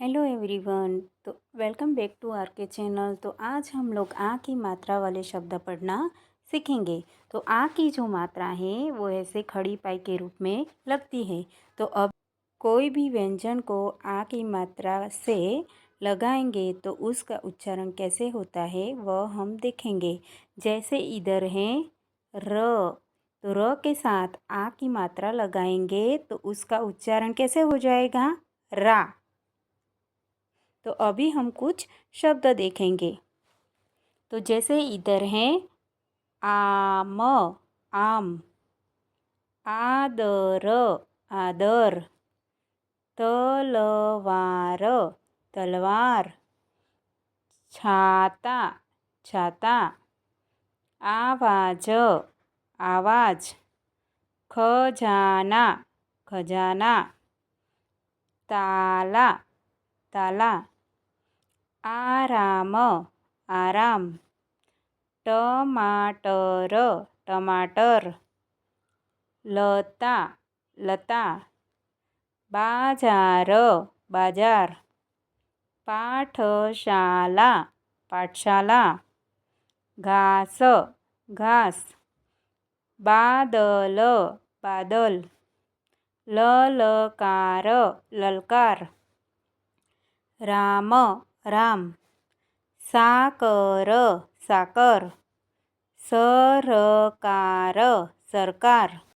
Hello everyone. तो welcome back to are के channel. तो आज हम लोग आ की मात्रा वाले शब्द पढ़ना सीखेंगे। तो आ की जो मात्रा है वो ऐसे खड़ी पाई के रूप में लगती है। तो अब कोई भी व्यंजन को आ की मात्रा से लगाएंगे तो उसका उच्चारण कैसे होता है वह हम देखेंगे। जैसे इधर है र, तो र के साथ आ की मात्रा लगाएंगे तो उसका उच्चारण कैसे हो जाएगा? रा। तो अभी हम कुछ शब्द देखेंगे। तो जैसे इधर है आम, आम, आदर, आदर, तलवार, तलवार, छाता, छाता, आवाज, आवाज, खजाना, खजाना, ताला, ताला, आराम, आराम, टमाटर, टमाटर, लता, लता, बाजार, बाजार, पाठशाला, पाठशाला, घास, घास, बादल, बादल, ललकार, ललकार, राम, राम, साकर, साकर, सरकार, सरकार।